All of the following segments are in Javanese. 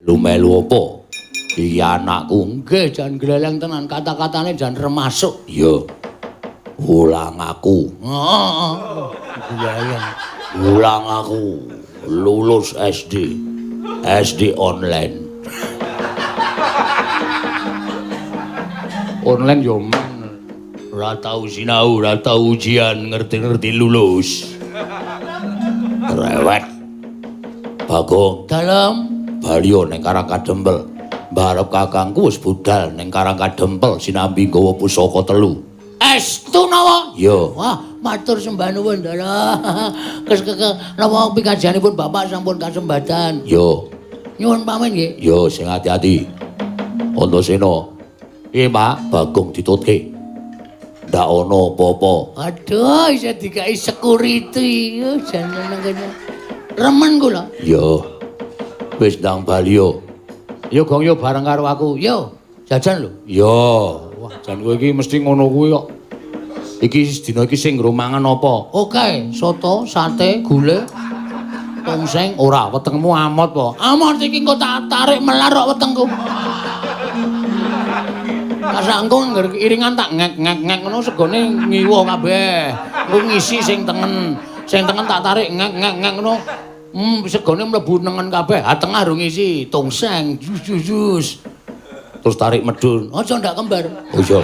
Lu melu apa? Iki anakku nggih jan gleleng tenan kata-katane jan remasuk. Iya. Ulang aku. Heeh. Gleleng. Ulang aku. Lulus SD. SD online. Online yo men. Ora tau sinau, ora tau ujian, ngerti-ngerti lulus. Rewet. Bagong dalem Balio ning Karang Kadempel. Barep kakangku wis budal ning Karang Kadempel sinambi nggawa pusaka 3. Estu napa? Yo. Wah, matur sembah nuwun, Ndara. Napa pikajanipun Bapak sampun kasembadan? Yo. Nyuwun pamit nggih. Yo, sing ati-ati. Antasena. Piye, Pak? Bagong ditutke. Ndak ana apa-apa. Aduh, isa dikai security. Jan nang kene. Remen kula. Yo. Wis ndang Balio. Yo Gong yo bareng karo aku. Yo, jajan lho. Yo. Wah, jan kowe iki mesti ngono kuwi kok. Iki dina iki sing nggo mangan apa? Oke, soto, sate, gulai, tongseng, ora wetengmu amot po. Amot iki engko tak tarik melar kok wetengku. Kasangku iringan tak ngek-ngek ngono segone ngiwo kabeh. Engko ngisi sing tengen. Sing tengen tak tarik ngek-ngek ngono. Segone mlebu nengen kabeh. Ha tengah rung ngisi tongseng, jus. Terus tarik medun. Aja ndak kembar. Oh iya.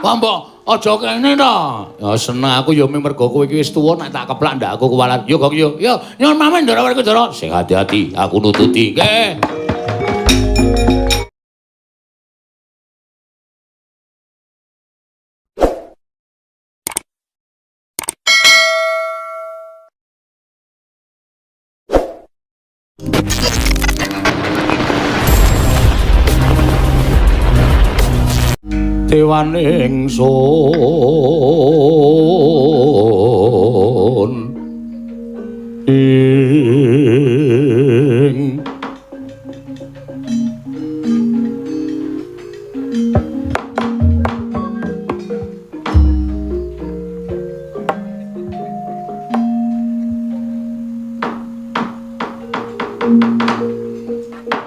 Wah mbok aja kene ta. Ya seneng aku ya mergo kowe iki wis tuwa nek tak keplak ndak aku kuwalat. Yo Gong yo. Yo nyuwun pamit Ndara Werkudara. Sing hati-hati aku nututi. Nggih. Dewan ingsun ing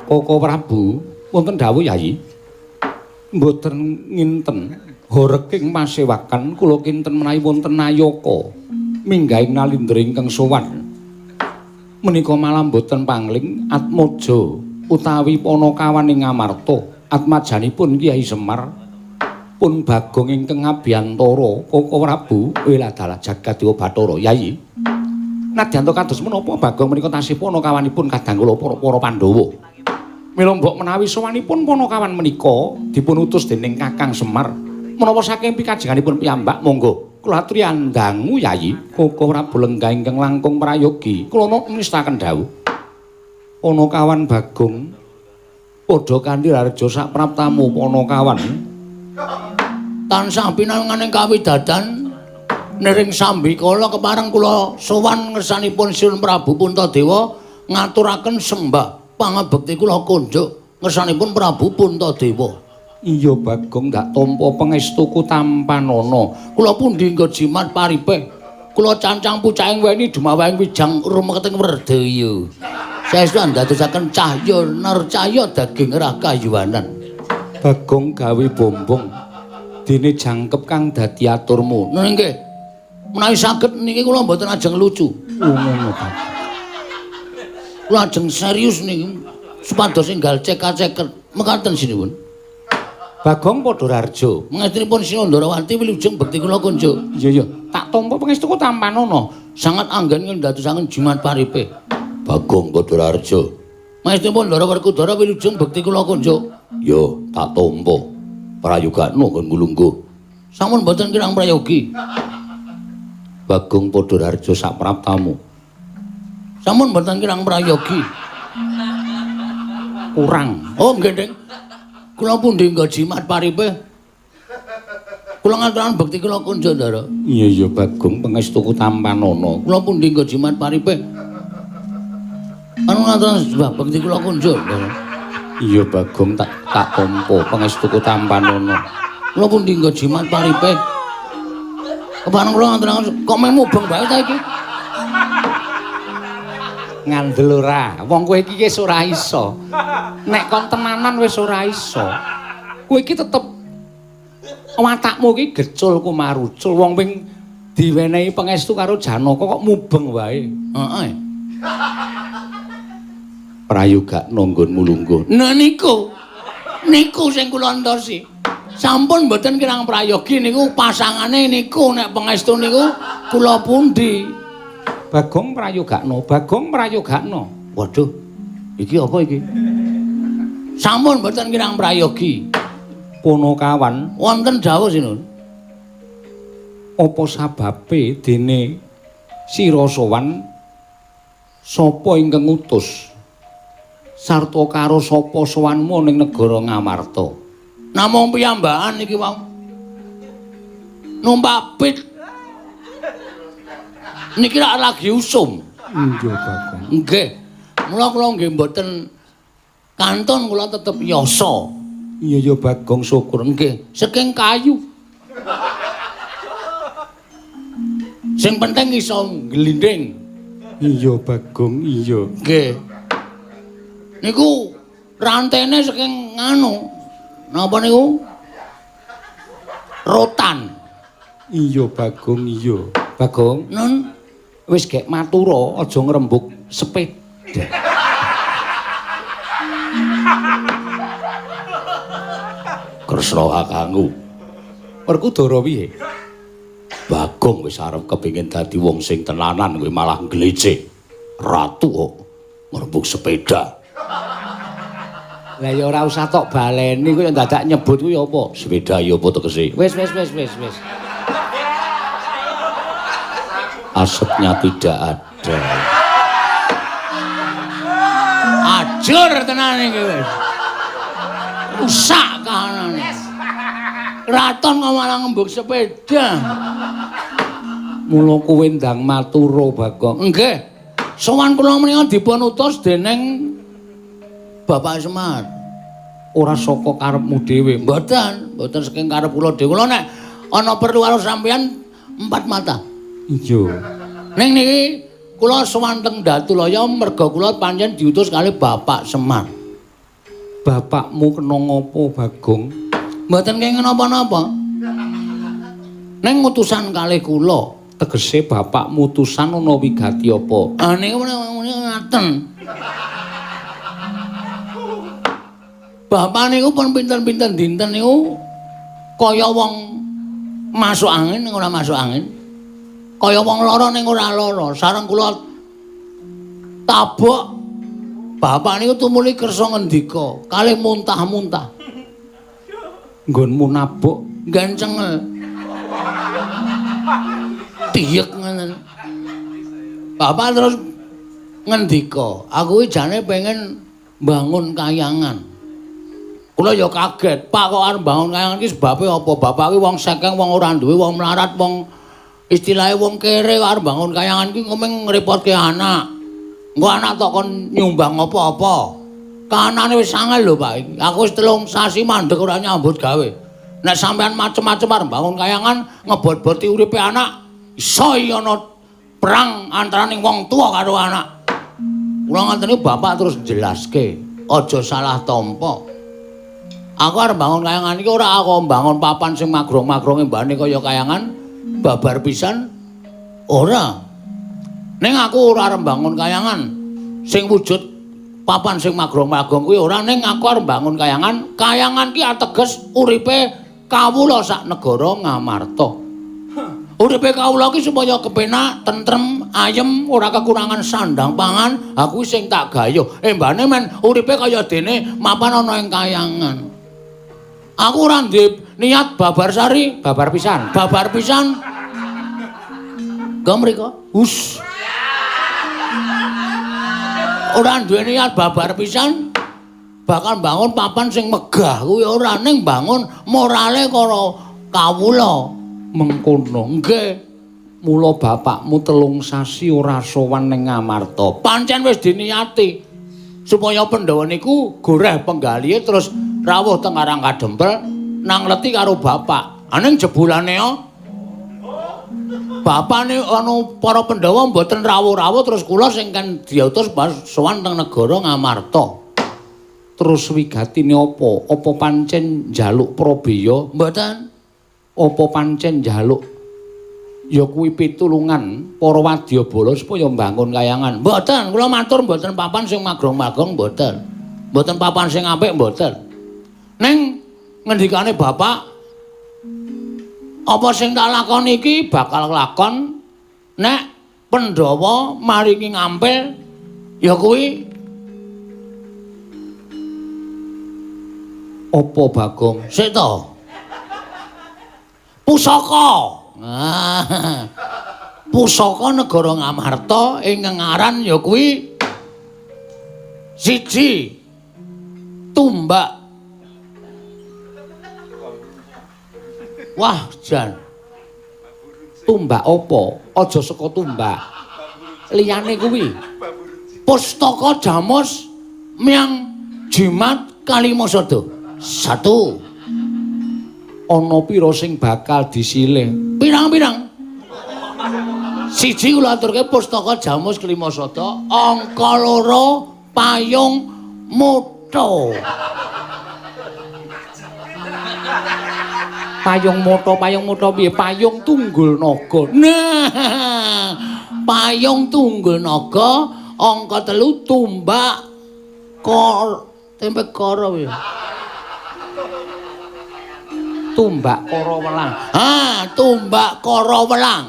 Koko Prabu wonten dawuh Yayi. Mboten nginten horeking masewakan kula kinten menawi wonten nayaka minggahing nalindra ingkang sowan menika malam mboten pangling Atmaja utawi Panakawan ing Ngamarta atmajanipun Kyai Semar pun Bagong ingkang Abiyantara Koko Prabu Wiladala Jagadéwa Bathara Yayi nadyan kados menapa Bagong menika tasih Panakawanipun kadang kula para Pandhawa. Mila mbok menawi sowanipun Panakawan menika dipun utus dening Kakang Semar menawa saking pikajenganipun piyambak monggo kula aturi andangu Yayi. Koko Prabu lenggah ingkang langkung prayogi kula ngestaken dawuh Panakawan Bagong padha kanthi raja sak praptamu Panakawan tansah pinanganing kawidadan nering sambikala kepareng kula sowan ngersanipun Siun Prabu Puntadewa ngaturaken sembah pangabekti kula konjuk ngersanipun Prabu Puntadewa. Iya Bagong ndak tampa pangestuku tampanana. Kula pundi nggo jimat paripeh. Kula cancang pucaking weni dumawahing wijang rumeketing werdaya. Saestu ndadosaken cahya narcaya daging rakayuwanan. Bagong gawe bombong dene jangkep kang dadi aturmu. Nggih. Menawi saged niki kula mboten ajeng lucu. Ngono ta. Kula ajeng serius niki supados enggal cekak-ceket mekaten sinipun. Bagong Padhararja, mengestunipun Sinandrawati wilujeng bekti kula kunjuk. Iya. Tak tampa pangestuku tampanana, sangat anggen ndadosaken jimat paripeh. Bagong Padhararja, mengestunipun Ndara Werkudara wilujeng bekti kula kunjuk. Yo, tak tampa. Prayogakno kon kulungguh. Sampun boten kirang prayogi. Bagong Padhararja sak praptamu. Sampun mboten kirang prayogi. Kurang. Oh, nggih, Ding. Kula pundi nggo jimat paripeh. Kula ngaturaken bekti kula kunjuk, Ndara. Iya, Bagong pangestuku tampanana. Kula pundi nggo jimat paripeh. Anu ngaturaken bekti kula kunjuk, Ndara. Iya, Bagong tak tampa pangestuku tampanana. Kula pundi nggo jimat paripeh. Kepareng kula ngaturaken kok meh mubeng bae ta iki. Ngandel ora. Wong kowe iki wis ora iso. Nek kon tenanan wis ora iso. Kowe iki tetep watakmu iki gecul kumarucul. Wong ping diwenehi pangestu karo Janaka kok mubeng wae. Heeh. Prayogakna nggonmu lungguh. Nah niku sing kula entosi. Sampun mboten kirang prayogi niku pasangane niku nek pangestu niku kula pundi. Bagong prayogakna. Waduh. Iki apa iki? Sampun mboten kirang prayogi. Punakawan Wonten dawuh sinun. apa sababe dene sira sowan sapa ingkang ngutus sarta karo sapa sowanmu ning negara Ngamarta? Namung piyambakan iki wau. Numpak pit. Niki rak lagi usum. Iya, Bagong. Nggih. Mula kula nggih mboten kantun kula tetep yasa. Iya ya Bagong, syukur. Nggih, saking kayu. Sing penting iso glinding. Iya Bagong, iya. Nggih. Niku rantene saking nganu. Napa niku? Rotan. Iya Bagong, iya. Bagong, Nun, wis gek matura aja ngrembug sepeda. Kresna kakangku. Werkudara piye? Bagong wis arep kepengin dadi wong sing tenanan kowe malah nglecek. Ratu kok ngrembug sepeda. Lah ya ora usah tok baleni kowe dadak nyebut kuwi apa? Sepeda ya apa tegese? Wis. Asapnya tidak ada. Ajur tenan iki wis. Rusak kahanane. Raton kok malah ngembug sepeda. Mula kowe ndang matura Bagong. Nggih. Sowan kula menika dipun utus dening Bapak Semar. Ora saka karepmu dhewe. Mboten saking karep kula dhewe. Kula nek ana perlu karo sampeyan empat mata. Iya. Ning niki kula sowan teng Datulaya merga kula pancen diutus kali Bapak Semar. Bapakmu kena ngopo, Bagong? Mboten kenging napa-napa. Ning utusan kalih kula. Tegese bapakmu utusan ana wigati apa? Ah niku ngaten. Bapak niku pun pinten-pinten dinten niku kaya wong masuk angin ning ora masuk angin. Kaya wong lara ning ora lara. Sareng kula tabok bapak niku tumuli kersa ngendika, kalih muntah-muntah. Nggonmu nabuk Gancengel. Tiyek ngoten. Bapak terus ngendika, aku iki jane pengen bangun kayangan. Kula ya kaget, Pak kok arep bangun kayangan iki sebabe apa? Bapak iki wong sekeng, wong ora duwe, wong melarat, wong istilahé wong kere kok arep bangun kayangan iki ngomong ngrepotke anak. Engko anak tok kon nyumbang apa-apa. Kanane wis angel lho, Pak. Aku wis 3 sasi mandeg ora nyambut gawe. Nek sampean macem-macem arep bangun kayangan, ngebot-boti uripe anak, iso ana perang antaraning wong tua karo anak. Kula ngoten bapak terus jelaske, aja salah tampa. Aku arep bangun kayangan iki ora aku bangun papan sing magrong-magronge mbane kaya kayangan babar pisan. Ora. Ning aku ora arep bangun kayangan sing wujud papan sing magrong-magrong kuwi ora, ning aku arep bangun kayangan. Kayangan ki ateges uripe kawula sak negara Ngamarta. Uripe kawula ki supaya kepenak, tentrem, ayem, ora kekurangan sandang pangan, aku sing tak gayuh. Mbane men uripe kaya dene mapan ana ing kayangan. Aku ora ndek niat babar sari, babar pisan. babar pisan. Gamriko. Hus. Ora duwe niat babar pisan. Bakal bangun papan sing megah kuwi ora, ning bangun morale karo kawula. Mengkono. Nggih. Mula bapakmu 3 sasi ora sowan ning Ngamarta. Pancen wis diniati supaya Pandhawa niku goreh penggalihe terus rawuh teng Karang Kadempel nang leti karo bapak. Aning jebulane bapane anu para Pandhawa mboten rawuh-rawuh terus kula sing kan diutus sowan teng negara Ngamarta. Terus wigatine apa? Apa pancen njaluk Prabeya? Mboten. Apa pancen njaluk ya kuwi pitulungan para wadyabala supaya mbangun kayangan? Mboten, kula matur mboten papan sing magrong-magrong mboten. Mboten papan sing apik mboten. Ning ngendikane Bapak apa sing tak lakoni iki bakal lakon nek Pandhawa maringi ngampil ya kuwi apa Bagong? sik to. Pusaka. Ah. Pusaka negara Ngamarta ing ngaran ya kuwi siji tumbak. Wah, jan. Tumbak apa? Aja saka tumbak. Liyane kuwi. Pustaka Jamus Myang Jimat Kalimasada. 1. Ana pira sing bakal disilih? Pirang-pirang? Siji kula aturke Pustaka Jamus Kalimasada, angka 2 Payung Mutha. Payung Mutha piye? Payung Tunggul Naga. Nah, Payung Tunggul Naga, angka 3 Tumbak tempe karo piye? Tumbak Kara Welang. Tumbak Kara Welang.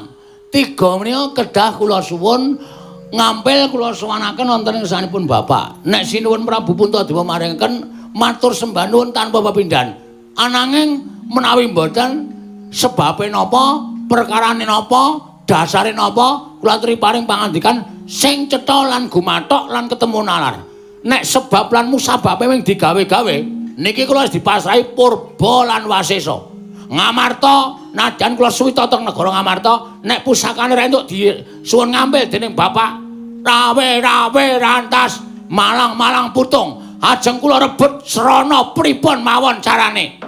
3 menika kedah kula suwun ngampil kula suwanaken wonten ing sanipun Bapak. Nek sinuwun Prabu Puntadewa maringaken matur sembah nuwun tanpa pepindhan. Ananging menawi mboten sebabe napa, perkarane napa, dasare napa, kula aturi paring pangandikan sing cetha lan gumathok lan ketemu nalar. Nek sebab lan musababe wing digawe-gawe niki kula wis dipasrahi Purba lan Wasesa. Ngamarta nadyan kula suwita teng negara Ngamarta nek pusakane ra entuk disuwun ngambil dening Bapak rawe-rawe rantas malang-malang putung ajeng kula rebut srana pripun mawon carane.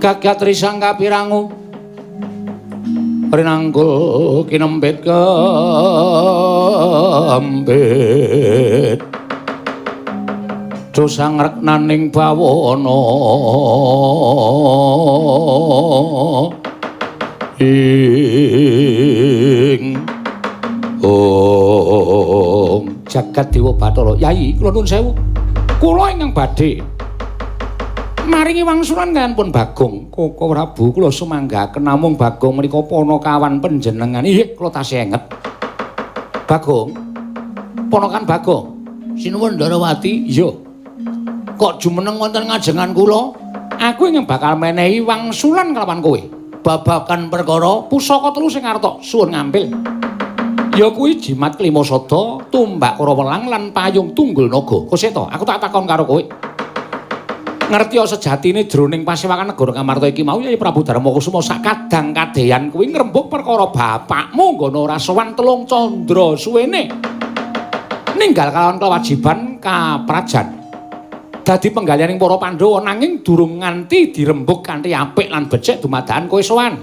Gagat risang kapirangu rinangkul kinembet kembet dosang reknaning bawana ing jagat Dewa Bathara. Yayi kula nuwun sewu, kula ingkang badhe maringi wangsulan kaliyan pun Bagong Koko Prabu kula sumanggaken namung Bagong menika ponokawan panjenengan. Nggih kula tasih enget. Bagong ponokan Bagong Sinuwun Ndarawati. iya Kok jumeneng wonten ngajengan kula? aku ingin bakal menehi wangsulan kelawan kowe Babagan perkara pusaka 3 sing arep suwun ngambil ya kuwi Jimat Klimasada, Tumbak Kara Welang lan Payung Tunggul Naga. Kose to aku tak takon karo kowe, ngerti sejatine jroning pasewakan negara Ngamarta iki mau Yai Prabu Darmakusuma sakadang kadeyan kuwi ngrembug perkara bapakmu nggono ora sowan 3 candra suwene ninggal kalawan kewajiban kaprajan dadi penggalianing para Pandhawa nanging durung nganti dirembug kanthi apik lan becik dumadakan kowe sowan.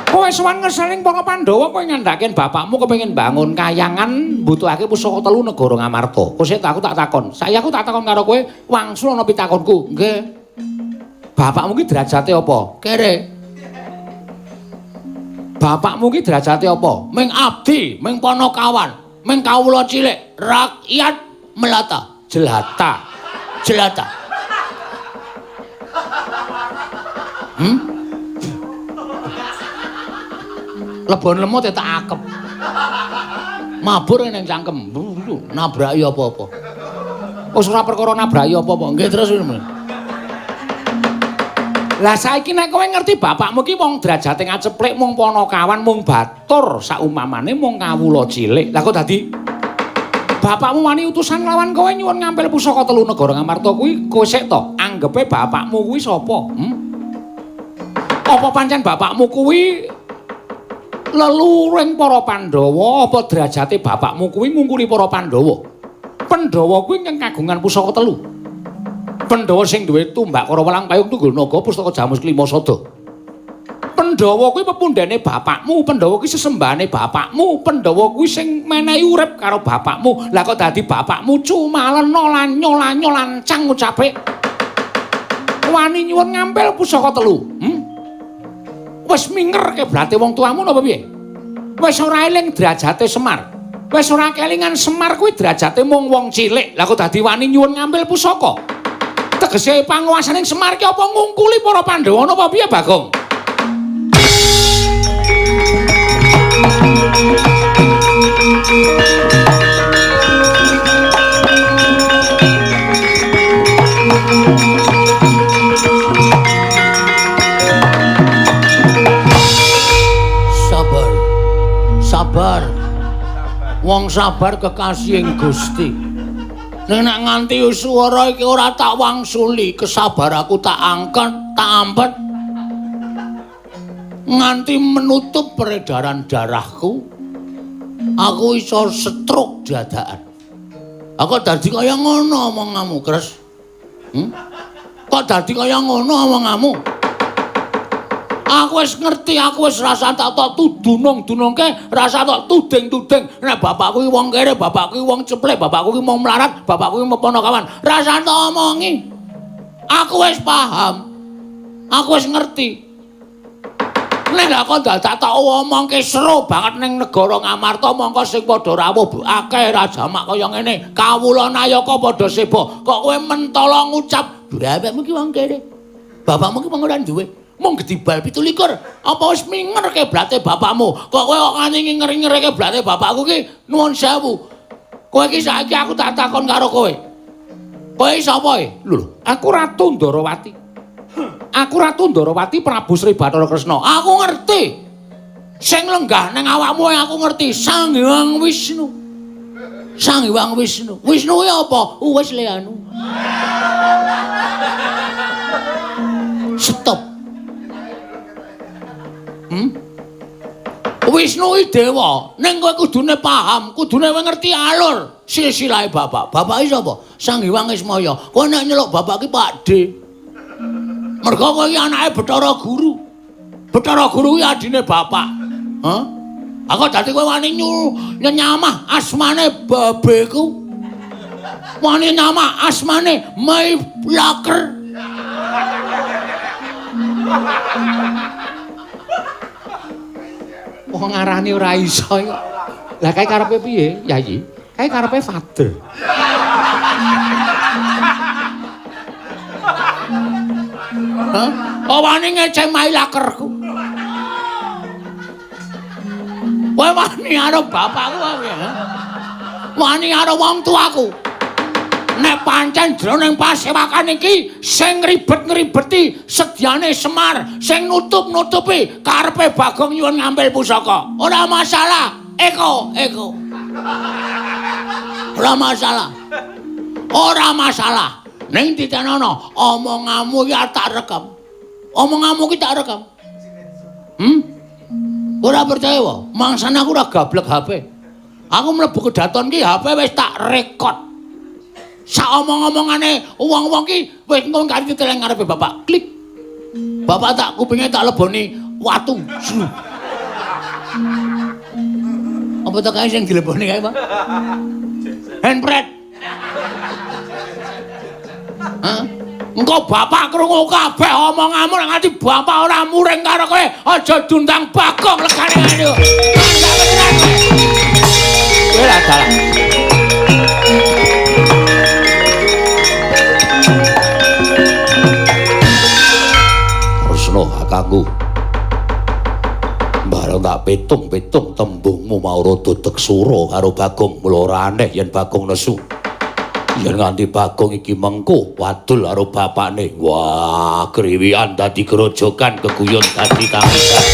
Kowe sowan ngeseling para Pandhawa kowe ngandhaken bapakmu kepengin bangun kayangan mbutuhake pusaka 3 negara Ngamarta. Kose aku tak takon. Saya aku tak takon karo kowe wangsul ana pitakonku. nggih. Bapakmu ki derajate apa? Kere Bapakmu ki derajate apa? ming abdi, ming ponokawan, ming kawula cilik, rakyat melata, Jelata. jelata. Lebon lemot ya tak akep. Mabur ning cangkem. Nabraki apa-apa. Wis ora perkara nabraki apa-apa. Nggih terus ngono. Lah saiki nek kowe ngerti bapakmu ki wong derajate ngaceplik mung ponokawan mung batur saumpamane mung kawula cilik. Lah kok dadi bapakmu wani utusan lawan kowe nyuwun ngampil pusaka 3 negara Ngamarta kuwi kowe sik to anggepe bapakmu kuwi sapa? Apa pancen bapakmu kuwi leluring para Pandhawa apa derajate bapakmu kuwi ngungkuli para Pandhawa? Pandhawa kuwi ingkang kagungan pusaka 3. Pandhawa sing duwe Tumbak Kara Welang Payung Tunggul Naga Pustaka Jamus Klimasada. Pandhawa kuwi pepundhene bapakmu, Pandhawa kuwi sesembahane bapakmu, Pandhawa kuwi sing menehi urip karo bapakmu. Lah kok dadi bapakmu cumalena lan nyolanyo lancang ngucape. Wani nyuwun ngampil pusaka telu. Wis minger keblate wong tuamu napa piye? Wis ora eling derajate Semar. Wis ora kelingan Semar kuwi derajate mung wong cilik. Lah kok dadi wani nyuwun ngampil pusaka? Tegese panguwasaning Semar ki apa ngungkuli para Pandhawa napa piye, Bagong? Sabar. Wong sabar kekasihing Gusti. Nek nganti swara iki ora tak wangsuli, kesabar aku tak angkat, tak ampet. Nganti menutup peredaran darahku. Aku iso stroke dadakan. Aku dadi kaya ngono omonganmu, Kres. Kok dadi kaya ngono omonganmu? Aku wis ngerti, aku wis rasa tak tudunung-dunungke, rasa tak tuding-tuding. Nek bapakku iki wong kere, bapakku iki wong ceplek, bapakku iki mau melarat, bapakku iki mau ponokawan. Rasa tak omongi. Aku wis paham. Aku wis ngerti. Nek kok dadak tak omongke seru banget ning negara Ngamarta mongko sing padha rawuh akeh rajamak kaya ngene. Kawula Nayaka padha seba. Kok kowe mentala ngucap, "Bapakmu ki wong kere. Bapakmu ki wong ora duwe." Mung gedibal 17. Apa wis minger keblate bapakmu? Kok kowe kok nganti ngeri-ngeri keblate bapakku ki? Nuwun sewu. Kowe iki saiki aku tak takon karo kowe. Kowe sapa e? Lho, aku Ratu Ndarawati. Aku Ratu Ndarawati Prabu Sri Bathara Kresna. Aku ngerti. Sing lenggah ning awakmu aku ngerti. Sang Hyang Wisnu. Sang Hyang Wisnu. Wisnu ki apa? Wis le anu. Stop. Wisnu iki dewa, ning kowe kudune paham, kudune ngerti alur silsilahe bapak. Bapak iki sapa? Sang Hyang Ismaya. Kowe nek nyeluk bapak ki Pakde. Mergo kowe iki anake Bathara Guru. Bathara Guru kuwi adine bapak. Hah? Aku dadi kowe wani nyamah asmane babeku. Wani nyamah asmane Mai Laker. Wong ngarani ora iso kok. Lah kae karepe piye, Yayi? Kae karepe Father. Hah? Oh wani ngeceh mailakerku. Kowe wani karo bapakku wae, ha? Wani karo wong tuaku. Nek pancen jroning pasewakan iki sing ngribet-ngribeti sediane Semar, sing nutup-nutupi karepe Bagong nyuwun ngambil pusaka. Ora masalah, Eko. Ora masalah. Ora masalah. Ning ditenono, omonganmu ya tak rekam. Omonganmu ki tak rekam. Ora percaya wae. Mangsane aku ora gablek HP. Aku mlebu kedaton ki HP wis tak rekod. Sak omong-omongane wong-wong ki wis engko kanthi teleng ngarepe bapak. Klik. Bapak tak kupinge tak leboni watu. Apa to kae sing dileboni kae, Pak? Handpret. Hah? Engko bapak krungu kabeh omonganmu nganti bapak ora muring karo kowe. Aja dundang Bagong legane ngene. Kowe ra dalan. Kakangku bareng tak pitung-pitung tembungmu mau rada teksura karo Bagong mula ora aneh yen Bagong nesu yen nganti Bagong iki mengko wadul karo bapakne wah kriwian dadi grojogan keguyon dadi tangisan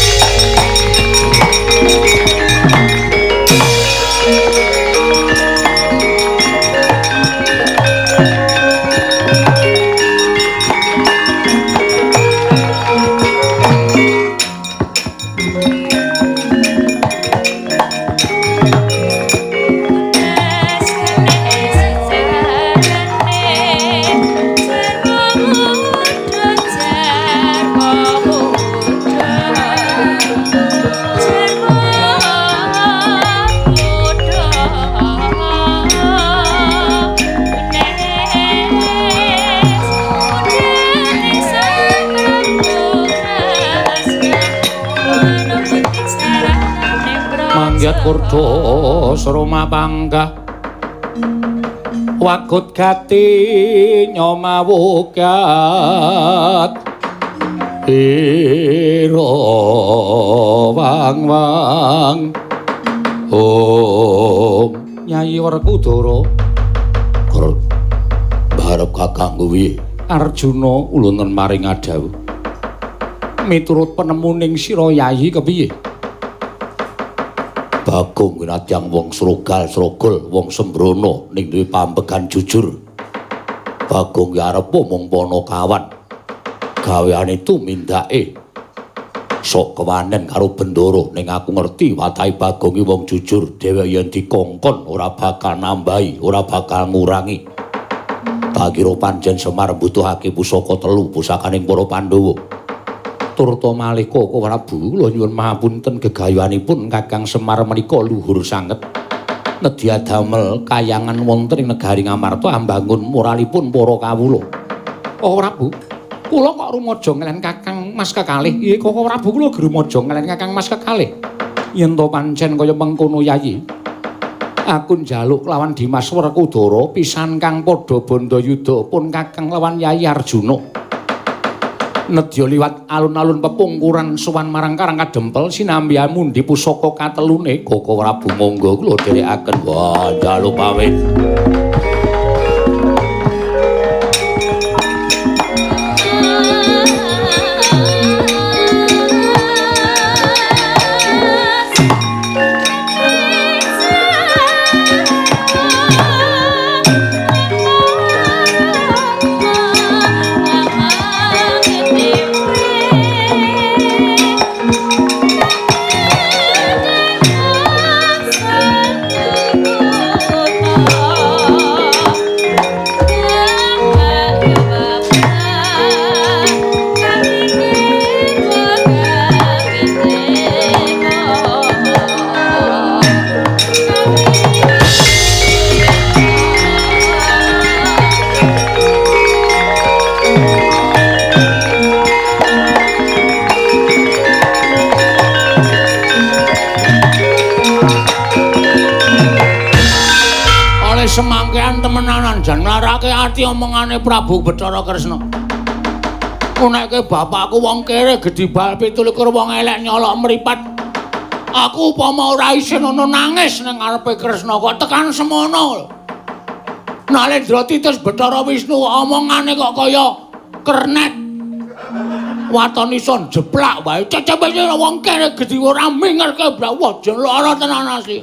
Rakyat kurdo Roma bangga Wagut gati nyomawukat Iro wang-wang Om Nyai Werkudara Barep kakang kuwi Arjuna ulunten maring adhawu miturut penemuning sira Yayi kepiye Bagong winadyang wong srogal-srogol wong sembrono ning duwe pambegan jujur Bagong ki arep mung Panakawan gaweane tumindake sok kewanen karo Bendoro ning aku ngerti watahe Bagong ki wong jujur dhewe yen dikongkon ora bakal nambahi ora bakal ngurangi Pakira pancen Semar mbutuhake pusaka 3 pusakaning para Pandhawa Turta malih Koko Prabu kula nyuwun mahapunten gegayanipun Kakang Semar menika luhur sanget nedya damel kayangan wonten ing negari Ngamarta ambangun moralipun para kawula Oh Prabu kula kok rumaja ngelen Kakang Mas kekalih nggih Koko Prabu kula grumaja ngelen Kakang Mas kekalih yen to pancen kaya mengkono Yayi aku njaluk lawan Dimas Werkudara pisan kang padha bandayuda pun Kakang lawan Yayi Arjuna nedya liwat alun-alun pepungkuran sowan marang Karang Kadempel sinambi mundi pusaka katelune Koko Prabu monggo kula dherekaken wah njaluk pamit semangkean temenanan jan nglarake ati omongane Prabu Bathara Kresna. Nek bapakku wong kere gedhi bal 17 wong elek nyolok mripat. Aku upama ora isin ana nangis ning ngarepe Kresna kok tekan semono. Nalendra Titus Bathara Wisnu omongane kok kaya kernet. Waton ison jeplak wae. Cecepe wong kere gedhi ora mingerke bla wah jen lara tenan asli.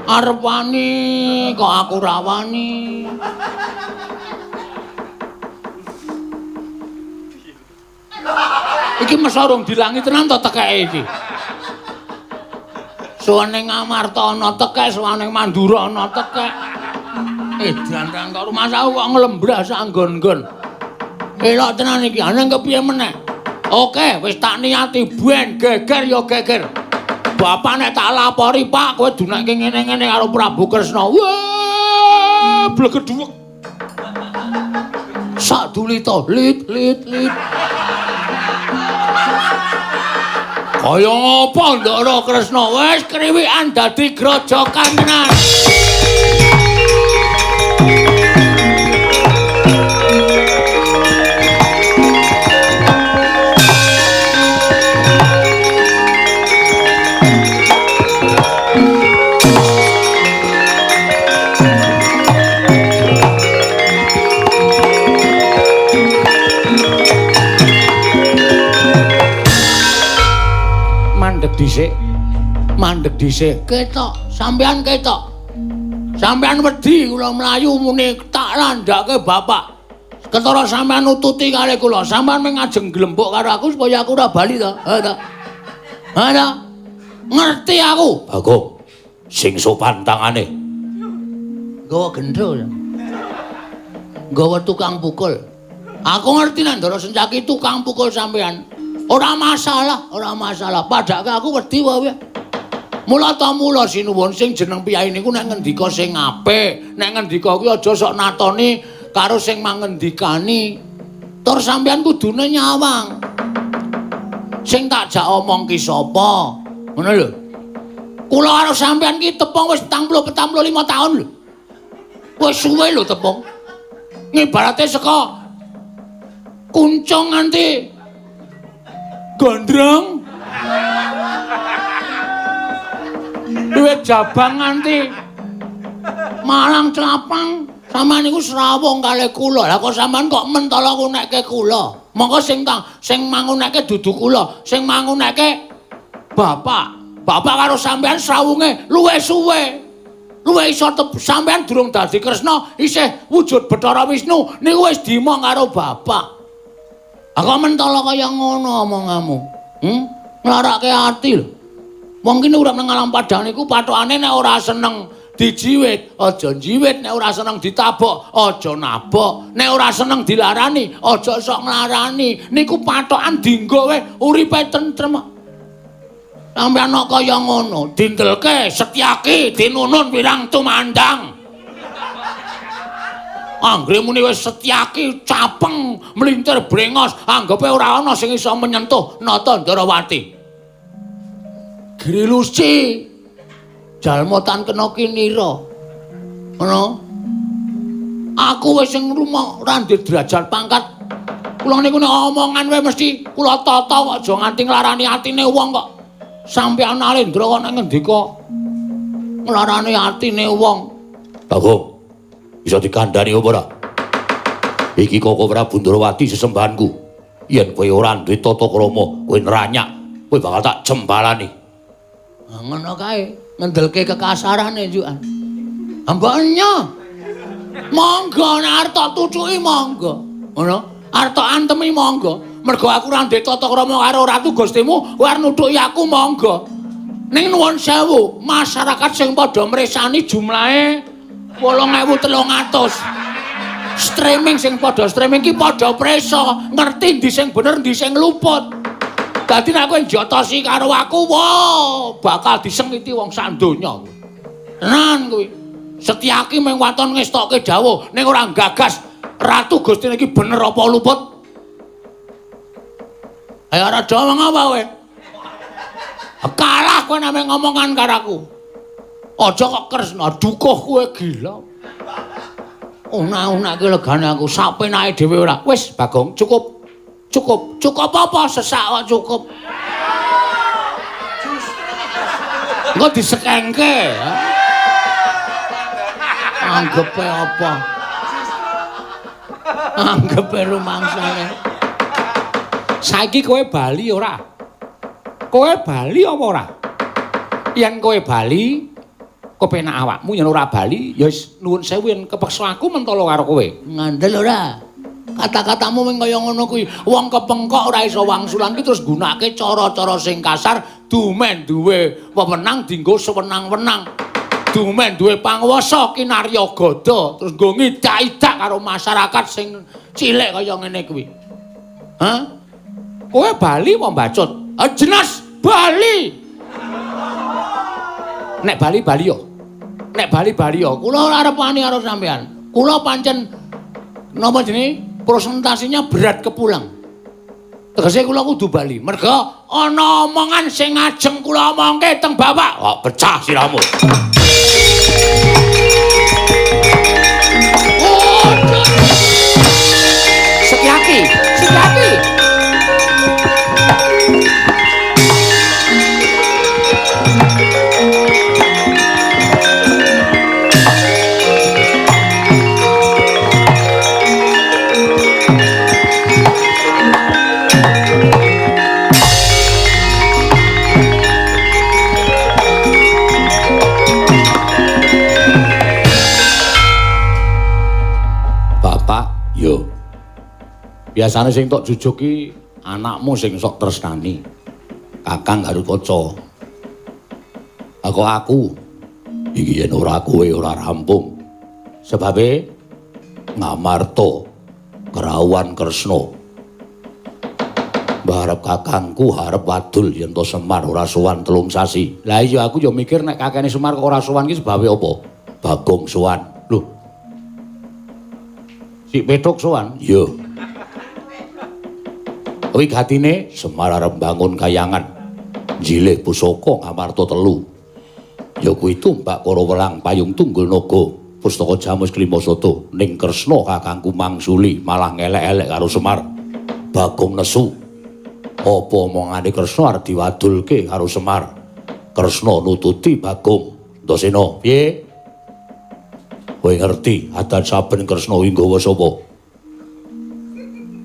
Arep wani kok aku ra wani. Iki mesarung dilangi tenan to tekeke iki. Suwane Ngamarta ana tekek, suwane Mandura ana tekek. Dandang kok rumah sawu kok nglembras sak nggon-nggon. Elok tenan iki, ana kepiye meneh? Oke, wis tak niati ben geger ya geger. Bapak nek tak lapori Pak kowe dunekke ngene-ngene karo Prabu Kresna. Wah, blegedhuwek. Sak dulita lit. Kaya apa Ndara Kresna wis kriwikan dadi grojokan tenan. Mandeg dhisik. Ketok, sampean ketok. Sampean wedi kula mlayu muni tak landhake bapak. Ketara sampean nututi kali kula, sampean mung ngajeng glembok karo aku supaya aku ora bali to. Ha ta? Ha ta? Ngerti aku. Bagong. Sing sopan tangane. Gawa gendho. Gawa tukang pukul. Aku ngerti nek Ndara Sencaki tukang pukul sampean. Ora masalah. Padake aku wedi wae. Mula ta mula sinuwun sing jeneng piyai niku nek ngendika sing apik, nek ngendika kuwi aja sok natoni karo sing mangendikani. Tur sampeyan kudune nyawang. Sing tak jak omong ki sapa? Ngono lho. Kula karo sampean ki tepung wis 45 taun lho. Wis suwe lho tepung. Ngibarate saka kuncung nganti gondrong. Duwe jabang nganti Malang Celapang. Sampeyan niku srawung kalih kula. Lah kok sampeyan kok mentala ngunekke kula? Monggo sing mangunekke dudu kula, sing mangunekke bapak. Bapak karo sampeyan srawunge luwih suwe. Luwih iso sampeyan durung dadi Kresna, isih wujud Bathara Wisnu niku wis dimong karo bapak. Kok mentala kaya ngono omonganmu? Nglarake ati lho. Wong kene urip nang alam padang niku pathokane nek ora seneng dijiwit, aja jiwit, nek ora seneng ditabok, aja nabok, nek ora seneng dilarani, aja sok nglarani. Niku pathokan dienggo wae uripe tentrem. Sampeyan kok kaya ngono, dindelke, setyaki, dinunun wirang tumandang. Anggere muni wis setyaki, capeng, mlintir brengos, anggape ora ana sing iso menyentuh nata Ndarawati. Grilusi jalma tan kena kinira. Ngono. Aku wis sing rumah ora ndek derajat pangkat. Kula niku nek omongan wae mesti kula tata kok aja nganti nglarani atine wong kok. Sampeyan Alendra kok nek ngendika nglarani atine wong. Bagong. Bisa dikandhani apa ora? Iki Koko Prabu Ndarawati sesembahanku. Yen kowe ora duwe tata krama, kowe neranyak, kowe bakal tak jembalani. Ngono kae, ngendelke kekasarane njukan. Ambaknya. Monggo nek arep tak tucuki monggo. Ngono. Arep tak antemi monggo. Mergo aku ora ndek tata krama karo Ratu Gustimu, kowe arep nutuki aku monggo. Ning nuwun sewu, masyarakat sing padha mresani jumlahe 8.300. Streaming sing padha streaming ki padha preso, ngerti ndi sing bener ndi sing luput. Dadi nek kowe njotosi karo aku, wah, bakal disengiti wong sak donya. Tenan kuwi. Setyaki mung waton ngestokke dawuh, ning ora gagas Ratu Gusti iki bener apa luput. Ayo ora do ngomong apa kowe? Kalah kowe nek ngomongan karo aku. Aja kok Kresna dukuh kowe gila. Una-una ki legane aku sapenake dhewe ora. Wis Bagong, cukup. Cukup apa sesak kok cukup. Engko disekengke. Anggepe apa? Anggepe rumangsane. Saiki kowe bali ora? Kowe bali apa ora? Yen kowe bali, kepenak awakmu yen ora bali, ya wis nuwun sewu yen kepeksa aku mentala karo kowe. Ngandel ora? Kata-katamu mung kaya ngono kuwi. Wong kepengkok ora iso wangsulan ki terus gunakake cara-cara sing kasar, dumen duwe wewenang dienggo sewenang-wenang. Dumen duwe panguwasa kinarya gada, terus nggo ngidak-idak karo masyarakat sing cilik kaya ngene kuwi. Hah? Kowe bali apa mbacut? Jelas bali. Nek bali yo. Nek bali yo. Kula ora arep wani karo sampean. Kula pancen napa jenenge? Presentasinya berat kepulang. Tegese kula kudu bali. Merga ana omongan sing ngajeng kula omongke teng bapak. Kok pecah siramu. Setyaki. Biasane sing tok jujuki anakmu sing sok tresnani. Kakang Garukaca. Aku iki yen ora kowe ora rampung. Sebabe Ngamarta Kerawan Kresna. Barep kakangku harep wadul yen to Semar ora sowan 3 sasi. Lah iya aku ya mikir nek kakene Semar kok ora sowan ki sebabe apa? Bagong sowan. Lho. Si Petruk sowan? Iya. Kuwi gatine Semar arep bangun kayangan. Jilih pusaka Ngamarta 3. Ya kuwi tumbak para welang payung tunggul naga pustaka Jamus Klimasata ning Kresna kakangku mangsuli malah ngelek-elek karo Semar. Bagong nesu. Apa omongane Kresna arep diwadulke karo Semar. Kresna nututi Bagong. Antasena, piye? Kowe ngerti adat saben Kresna kuwi nggawa sapa?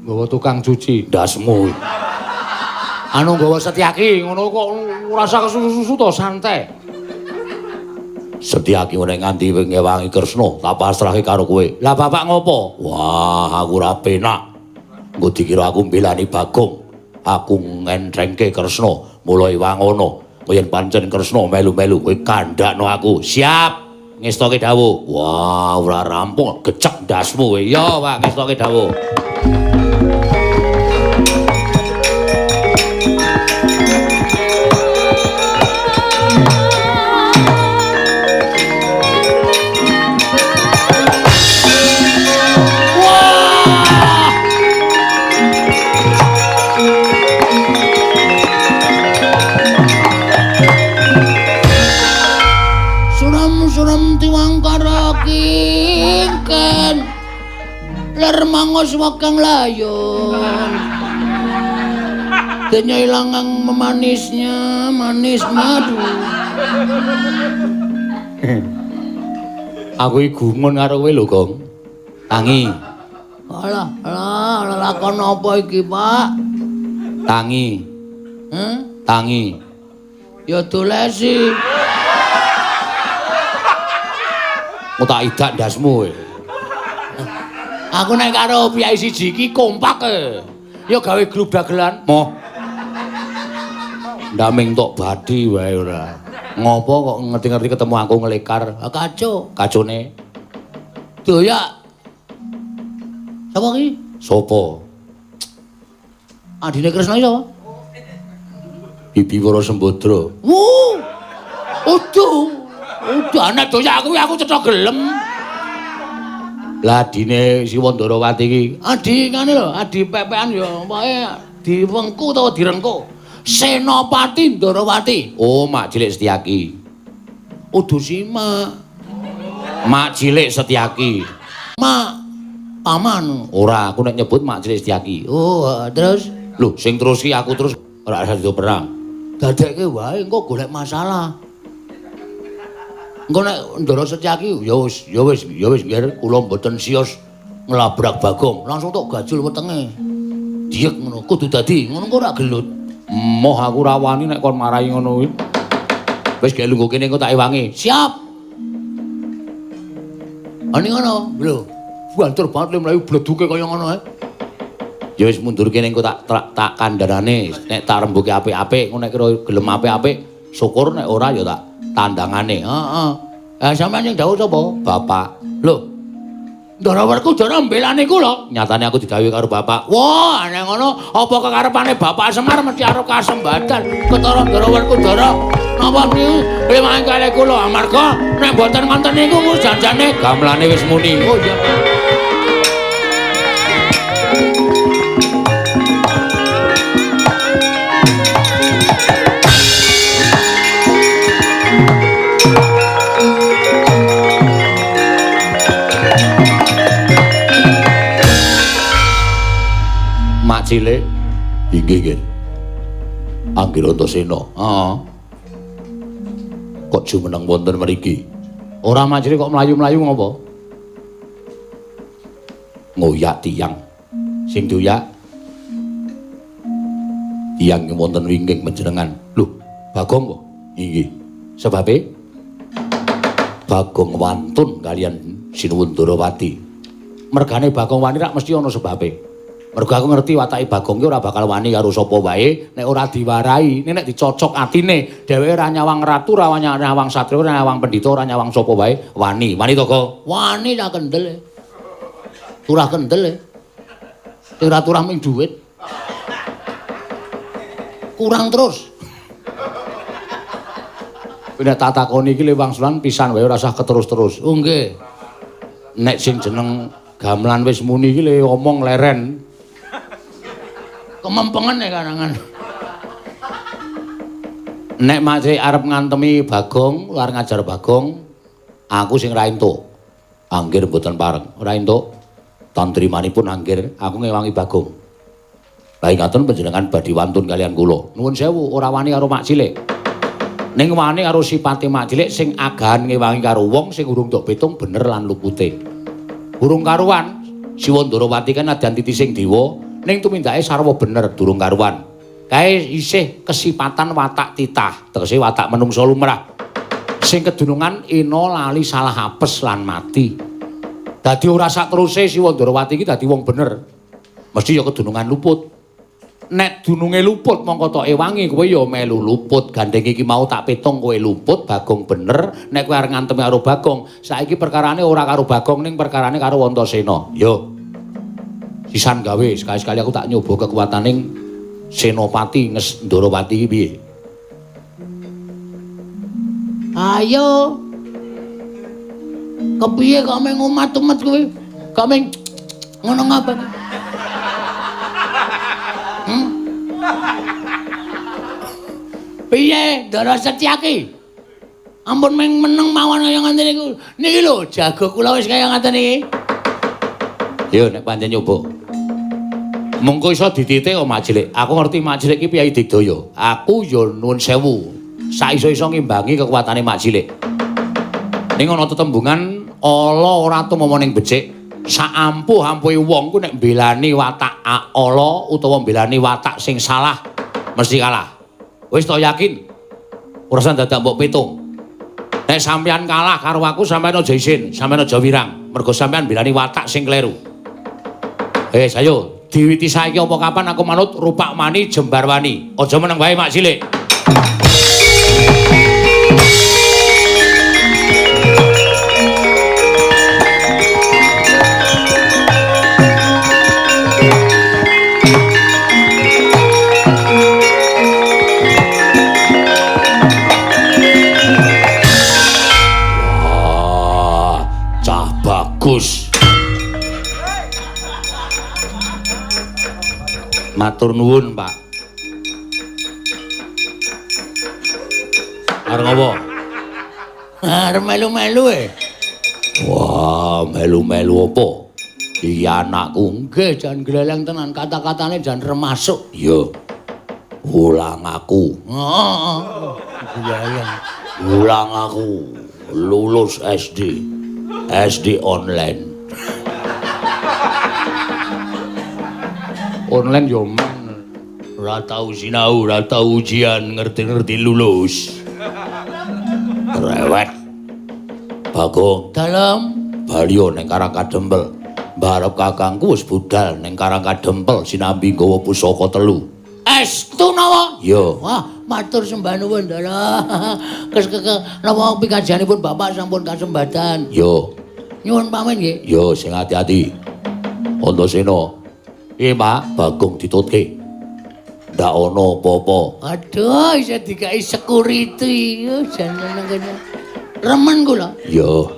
Nggawa tukang cuci. Ndasmu. Anu nggawa Setyaki, ngono kok ora usah kesusu-susu to, santai. Setyaki meneh nganti ngewangi Kresna, tak pasrahke karo kowe. Lah bapak ngopo? Wah, aku ora penak. Engko dikira aku mbelani Bagong. Aku ngentrengke Kresna, mulai wangono. Yen pancen Kresna melu-melu kowe kandhakno aku. Siap. Ngestoke dawuh. Wah, ora rampung, gecek ndasmu kowe. Ya, Pak, ngestoke dawuh. Mangos wakang layon denya ilangang memanisnya manis madu. Aku iki gumun karo kowe lho, Gong. Tangi. Alah, lakon apa iki, Pak? Tangi. Tangi. Ya dolesi. Mau tak idak ndasmu kowe. Aku nek karo piyai siji iki kompak ya gawe grup dagelan. Moh. Ndaming tok badi wae ora. Ngopo kok ngerti-ngerti ketemu aku ngelekar? Kaco. Kacone. Doyak. Sapa ki? Sopo? Adine Kresna iki sapa? Bibi Wara Sembadra. Udah anak doyak aku cetha gelem. Lah adine si Wandarawati iki. Adi ngene lho, adi pepean ya pokoke diwengku utawa direngku. Senopati Ndarawati. Oh, mak cilik Setyaki. Udusima. Mak cilik Setyaki. Mak paman. Ora, aku nek nyebut mak cilik Setyaki. Oh, terus Lho, sing terus ki aku terus ora ada perang. dadekke wae engko golek masalah. Engko nek Ndara Setyaki ya wis nggih kula mboten sios nglabrak Bagong, langsung tok gajul wetenge. Diek ngono, kudu dadi ngono kok ora gelut. Moh aku ra wani nek kon marahi ngono kuwi. Wis gawe lungguh kene engko tak ewangi. Siap. Ani ngono, lho. Banter banget le mlayu bleduke kaya ngono ae. Ya wis mundur kene engko tak kandhanane. Nek tak rembuke apik-apik, ngono nek kira gelem apik-apik, syukur nek ora ya tak tandangane. Heeh. Sampeyan sing dawuh sapa? Bapak. Lho. Ndarawerku jane mbelani kula. Nyatane aku digawe karo bapak. Wah, nek ngono apa kekarepane Bapak Semar mesti arep kasembadan. Ketara Ndarawerku Ndara napa niki rimahe kalih kula amarga nek mboten wonten niku wis janjane Gamelane wis muni. Oh iya. Mak cilik. Inggih, nggih. Anggir Antasena. Heeh. Kok jumeneng wonten mriki? Ora mak cilik kok mlayu-mlayu ngopo? Ngoyak tiyang. Sing doyak. Tiyang wonten wingking panjenengan. Lho, Bagong kok? Inggih. Sebabe Bagong wantun kalian Sinuwun Ndarawati. Mergane Bagong wani rak mesti ana sebabe. Mergo aku ngerti watake Bagong ki ora bakal wani karo sapa wae nek ora diwarai. Nek dicocok atine, dheweke ora nyawang ratu, ora nyawang satria, ora nyawang pendhita, ora nyawang sapa wae, wani. Wani to, Kok? Wani tak kendel. Turah kendel. Sing ra turah ming dhuwit. Kurang terus. Nek tak takoni iki wangsulan pisan wae ora usah keterus-terus. Oh nggih. Nek sing jeneng gamelan wis muni iki le omong leren. Kemempengan ya karangan. Nek Mak arep ngantemi Bagong, lar ngajar Bagong, aku sing ra entuk. Anggir mboten pareng. Ora entuk. Tantrimanipun anggir aku ngewangi Bagong. Lah ingaten panjenengan badhe wantun kalian kula. Nuwun sewu, ora wani karo Mak Cilik. Ning wani karo sipate Mak Cilik sing agahan ngewangi karo wong sing urung tok pitung bener lan lupute. Urung karuan, Siwa Ndarawati kan adan titi sing dewa, ning tumindake sarwa bener durung karuan. Kae isih kesipatan watak titah, tegese watak menungsa lumrah. Sing kedunungan ina lali salah apes lan mati. Dadi ora sak teruse Siwa Ndarawati iki dadi wong bener. Mesti ya kedunungan luput. Nek dununge luput mongko tok ewangi kowe ya melu luput. Gandeng iki mau tak pitung kowe luput, Bagong bener. Nek kowe arep ngantemi karo Bagong, saiki perkarane ora karo Bagong ning perkarane karo Antasena. Yo. Sisan gawe, sekali-sekali aku tak nyoba kekuataning Senopati Ndarawati iki piye. Ayo. Kepiye kok meng umat-umat kowe? Kok meng ngono ngapa? Piye, Ndara Setyaki? Ampun meng meneng mawon kaya ngoten niku. Niki lho, jago kula wis kaya ngoten iki. Yo nek pancen nyoba. Mengko iso dititik kok Mak Cilik. Aku ngerti Mak Cilik iki piyai digdaya. Aku yo nuwun sewu. Saiso-iso ngimbangi kekuatane Mak Cilik. Ning ana tetembungan ala ora tumama ning becik. Saampuh-ampuhe wong ku nek mbelani watak ala utawa mbelani watak sing salah mesti kalah. Wis to yakin? Ora usah dadak mbok pitung. Nek sampean kalah karo aku sampean aja isin, sampean aja wirang. Mergo sampean mbelani watak sing kleru. Ayo, diwiti saiki apa kapan aku manut rupak mani jembar wani. Aja meneng wae Mak Cilik. Bagus. Matur nuwun, Pak. Arep ngopo? Arep melu-melu e. Wah, melu-melu apa? Iki anakku. Nggih, jan gleleng tenan kata-katane jan remasuk. Iya. Ulang aku. Heeh. Gleleng. Ulang aku. Lulus SD. SD online. Online yo men. Ora tau sinau, ora tau ujian, ngerti-ngerti lulus. Rewet. Bagong. Dalem. Baliyo ning Karang Kadempel. Mbarep kakangku wis budal ning Karang Kadempel sinambi nggawa pusaka 3. Estu napa? Yo. Wah, matur sembah nuwun, Ndara. Napa pikajanipun Bapak sampun kasembadan. Yo. Nyuwun pamit nggih. Yo sing ati-ati. Antasena. Piye, Pak? Bagong ditutke. Ndak ana apa-apa. Aduh, isa dikai security. Jan meneng kene. Remen kula. Yo.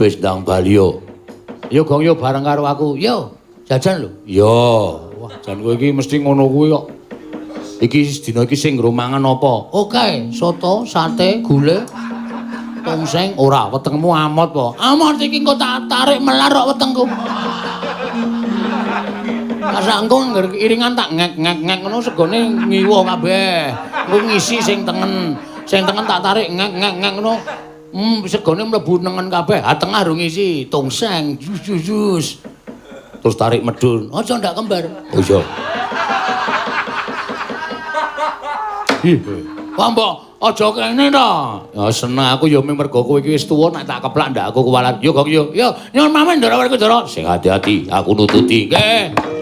Wis ndang baliyo. Yo gong yo bareng karo aku. Yo, jajan lho. Yo. Wah, jan kowe iki mesti ngono kuwi kok. Iki dina iki sing nggo mangan apa? Oke, soto, sate, gulai, tongseng. Ora, wetengmu amot po. Amot iki engko tak tarik melar kok wetengku. Kasangku iringan tak ngek-ngek ngono segone ngiwo kabeh. Engko ngisi sing tengen. Sing tengen tak tarik ngek-ngek ngono. Segone mlebu nengen kabeh. Ha tengah rung ngisi tongseng. Jus. Terus tarik medun. Aja ndak kembar. Oh iya. Wah, mbok aja kene ta. Ya seneng aku ya mergo kowe iki wis tuwa nek tak keplak ndak aku kuwalat. Yo Gong yo. Yo, nyuwun pamit Ndara Werkudara. Sing hati-hati, aku nututi. Nggih.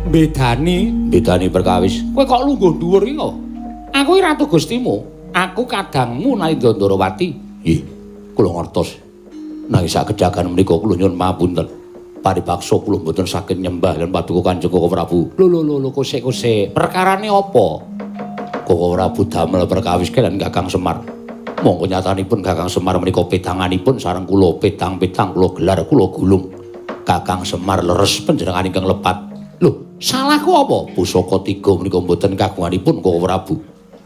Bedani perkawis. Kowe kok lungguh dhuwur iki kok? Aku iki ratu Gustimu. Aku kadangmu Nalindra Ndarawati. Nggih, kula ngertos. Nanging sak kedagan menika kula nyuwun mapunten. Paripaksa kula mboten saged nyembah lan paduka Kanjeng Koko Prabu. Lho, kosek. Perkarane apa? Koko Prabu damel perkawis kelan Kakang Semar. Monggo nyatanipun Kakang Semar menika pedanganipun sareng kula pedang-pedang kula gelar kula gulung. Kakang Semar leres panjenengan ingkang lepat. Lho, salahku apa? Pusaka 3 menika mboten kagunganipun Koko Prabu.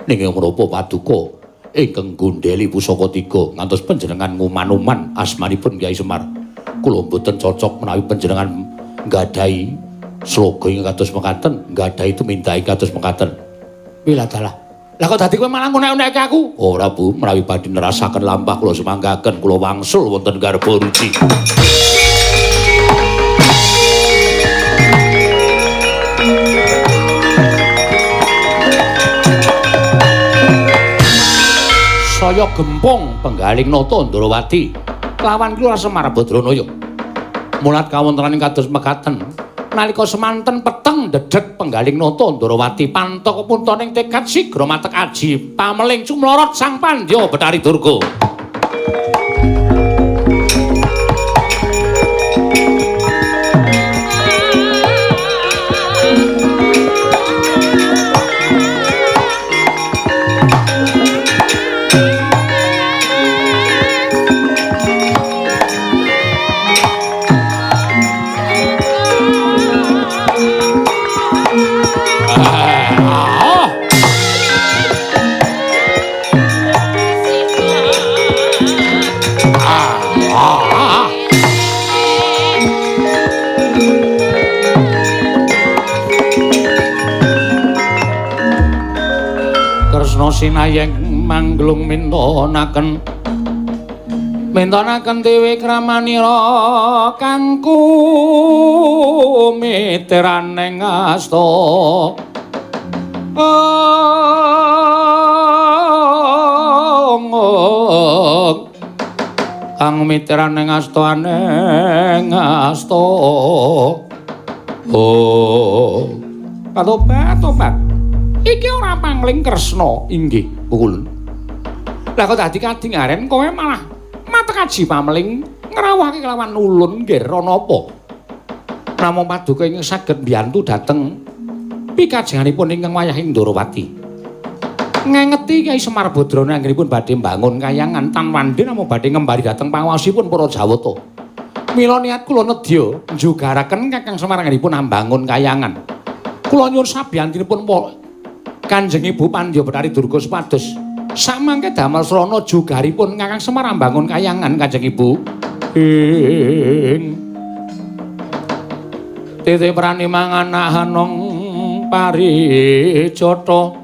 Ninging menapa paduka ingkang gondheli pusaka 3 ngantos panjenengan nguman-uman asmanipun Kyai Semar. Kula mboten cocok menawi panjenengan nggadahi sloga ing kados mekaten, nggadahi tumindahi kados mekaten. Mila dalah. Lah kok dadi kowe malah ngonek-ngonekke aku? Oh Prabu, menawi badhe nerasaken lampah kula semanggaken kula wangsul wonten garba ruci. Saya gempung penggaling nata Ndarawati lawan kula Semar Badranaya. Mulat kawontenaning kados mekaten nalika semanten peteng dedet penggaling nata Ndarawati pantok puntaning tekad sigra matek aji pameling sumlorot Sang Pandya Betari Durga. Sinayeng manglung mintonaken dewe kramanira kangku mitraneng asta kang mitraneng asta aneng asta tobat iki ora pangling Kresna inggih pukul. Lah kok dadi kadingaren kowe malah matek aji pameling ngrawuhake kelawan ulun nggih ana apa? Namung paduka ingkang saged mbiyantu dhateng pikajenganipun ingkang wayahing Ndarawati. Ngengeti Kyai Semar Badrana anggenipun badhe mbangun kayangan Tanwandi namung badhe ngembari dhateng panguwasipun para Jawata. Mila niat kula nedya njugaraken Kakang Semar anggenipun ambangun kayangan. Kula nyuwun sabiyantinipun Kanjeng Ibu Pandya Betari Durga supados samangke damel srana jugaripun Kakang Semar ambangun kayangan Kanjeng Ibu. Titi prani manganahanong paricata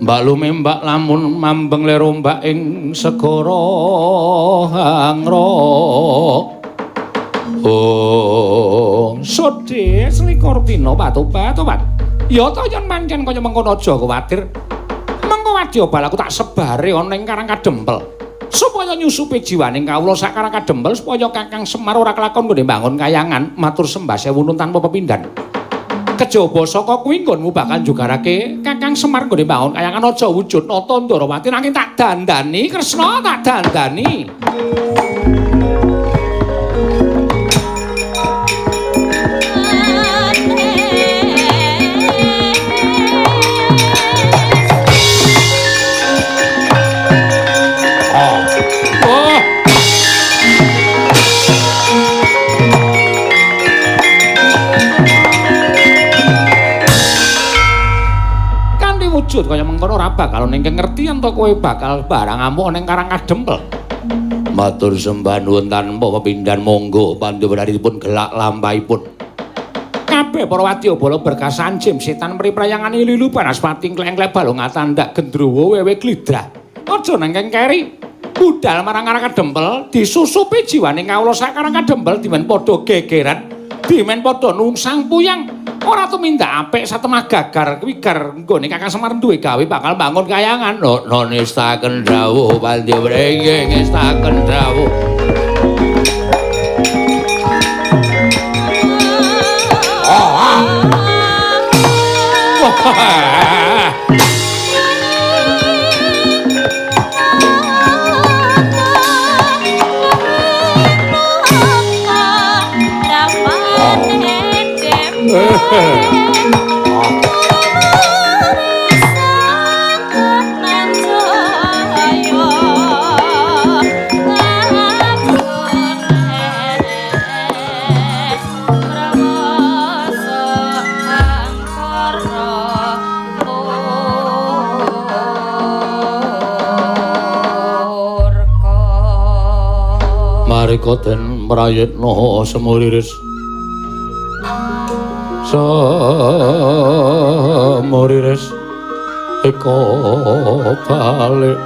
mbak lumembak lamun mambeng lerombak ing segara hangra. Sodhe selikur dina patobat. Ya ta yen pancen kaya mengkono aja kuwatir. Mengko wadyabal aku tak sebare ana ing Karang Kadempel. Supaya nyusupi jiwaning kawula sak Karang Kadempel supaya Kakang Semar ora kelakon nggone bangun kayangan matur sembah sewu nun tanpa pepindhan. Kejaba saka kuwi nggonmu bakal jugarake Kakang Semar nggone bangun kayangan aja wujud nata Ndarawati nanging tak dandani Kresna tak dandani. Wujud kaya mengkono ora bakal ning ngerti yen to kowe bakal barang amuk ning Karang Kadempel. Matur sembah nuwun tanpa pepindhan monggo Pandya Betari-pun gelak lampahipun. Kabeh para wadyabala berkas anjim setan mriprayangan lilu Banaspati kleng-kleng balungatan ndak gendruwo wewe glidrah. Aja nang kengkeri. Budal marang Karang Kadempel disusupi jiwaning kawula sak Karang Kadempel dimen padha gegeran, dimen padha nungsang puyang. Ora tumindak apik satemah gagar wigar nggone Kakang Semar duwe gawe bakal bangun kayangan. No nistaken dawuh Pandya Betari ngestaken dawuh. Marika den prayitna semuriris semuriris eka balik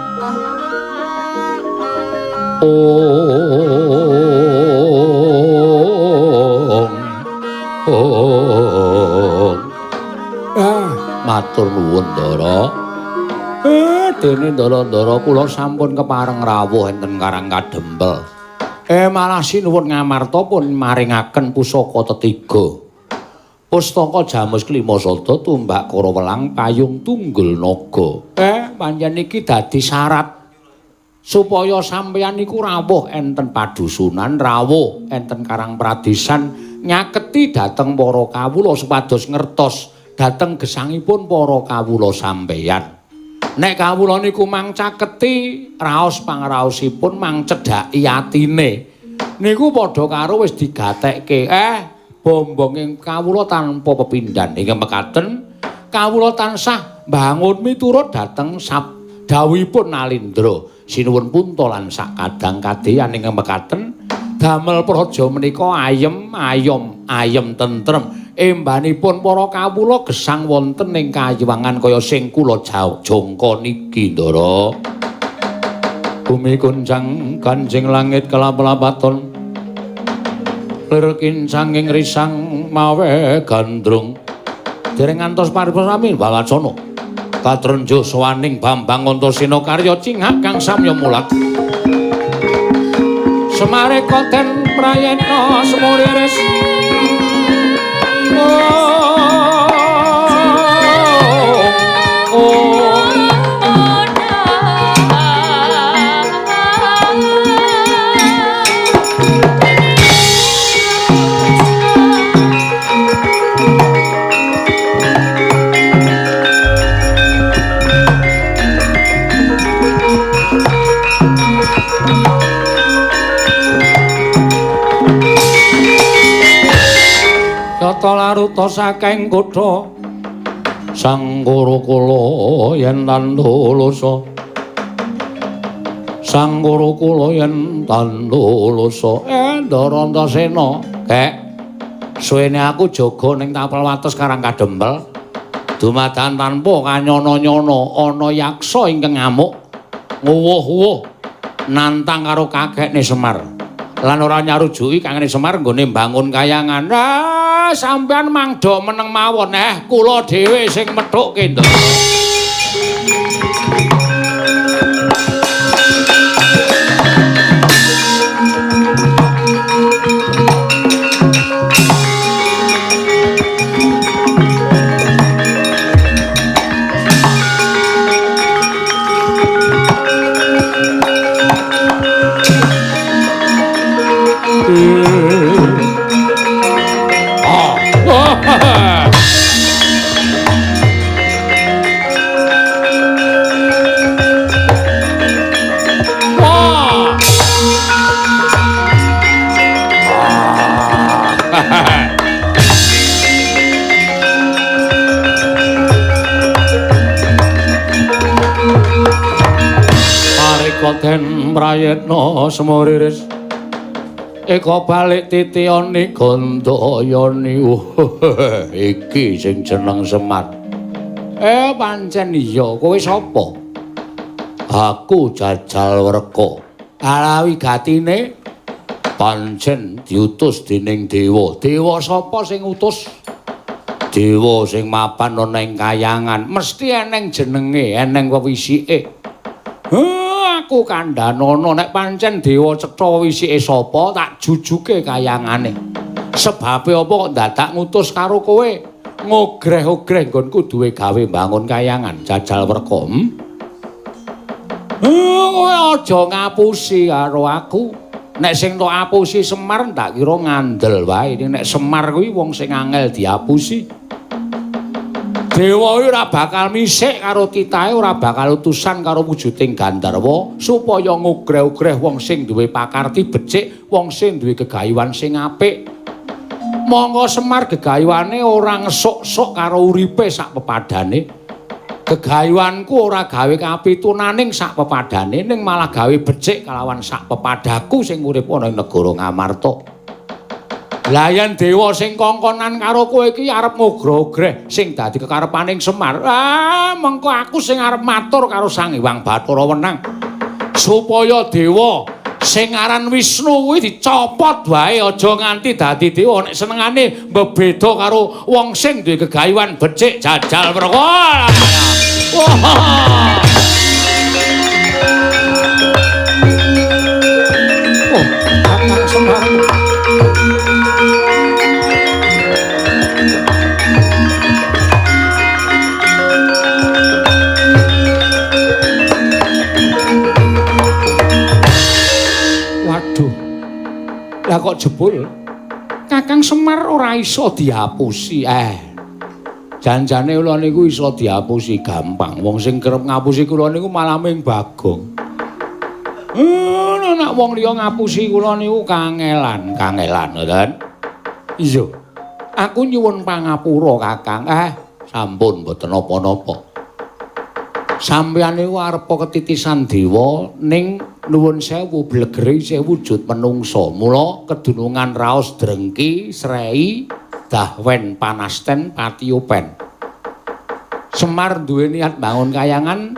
matur nuwun Ndara. Dene Ndara-ndara kula sampun kepareng rawuh enten Karang Kadempel. Malah sinuwun ngamarta pun maringaken pusaka tetiga. Pustaka Jamus Klimasada tumbak Karawelang payung tunggul naga. Pancen iki dadi syarat supaya sampeyan niku rawuh enten padusunan, rawuh enten Karang Pradesan nyaketi dhateng para kawula supados ngertos dhateng gesangipun para kawula sampeyan. Nek kawula niku mang caketi raos pangraosipun mang cedhaki atine. Niku padha karo wis digatekke. Bombonge kawula tanpa pepindhan. Inggih mekaten kawula tansah mbangun miturut dhateng sabdhawuhipun Nalindra. Sinuwun punta lan sak kadang kadeyan inggih mekaten damel praja menika ayem tentrem. Embanipun para kawula gesang wonten ing kayiwangan kaya sing kula jangka niki Ndara. Bumi kunjang kanjing langit kelap-lapaton lir kincanging risang mawe gandrung dereng ngantos paripurami Wawacana katrenjo sawaning Bambang Antasena karya cingak kang samya mulat semare koten prayena semuriris laruta saking kutha Sanggara kula yen tandulasa Sanggara kula yen tandulasa Ndara Antasena kek suwene aku jaga ning tapel wates Karang Kadempel dumadakan tanpa kanyana-nyana ana yaksa ingkang ngamuk nguwuh-uwuh nantang karo kakekne Semar lan ora nyarujuki kangane Semar nggone mbangun kayangan. Sampeyan mangdo meneng mawon kula dhewe sing methukke Ndara. Den prayitna semuriris eka balik titiyane Gandayani iki sing jeneng Semar. Pancen iya kowe sapa? Aku Jajalwerka. Alawi gatine pancen diutus dening dewa. Dewa sapa sing utus? Dewa sing mapan ana ing kayangan mesti eneng jenenge, eneng wewisike. Aku kandhanono nek pancen dewa cetha wisike sapa tak jujuke kayangane. Sebabe apa kok dadak ngutus karo kowe? ngogreh-ogreh nggonku duwe gawe bangun kayangan jajal werka. Kowe aja ngapusi karo aku. Nek sing tok apusi Semar ndak kira ngandel wae. Nek Semar kuwi wong sing angel diapusi. Dewa ora bakal misik karo titahe, ora bakal utusan karo wujuding Gandharwa supaya ngogreh-ogreh wong sing duwe pakarti becik, wong sing duwe gegayuhan sing apik. Monggo Semar gegayuhane ora ngesuk-suk karo uripe sak pepadane. Gegayuhanku ora gawe kapitunaning sak pepadane, ning malah gawe becik kalawan sak pepadaku sing urip ana ing negara Ngamarta. Lah yen dewa sing kongkonan karo kowe iki arep ngogreh-ogreh sing dadi kekarepaning Semar. Mengko aku sing arep matur karo Sang Hyang Bathara Wenang supaya dewa sing aran Wisnu kuwi dicopot wae aja nganti dadi dewa nek senengane mbebeda karo wong sing duwe gegayuhan becik jajal werka. Kakang Semar. Lah kok jebul Kakang Semar ora iso diapusi. Janjane kula niku iso diapusi gampang. Wong sing kerep ngapusi kula niku malah ming Bagong. Nek wong liya ngapusi kula niku kangelan, ngoten. Iya. Aku nyuwun pangapura Kakang. Sampun mboten napa-napa. Sampeyan niku arepa ketitisan dewa ning nuwun sewu blegere isih wujud menungsa. Mula kedunungan raos drengki, srei, dahwen panasten, patiopen. Semar duwe niat bangun kayangan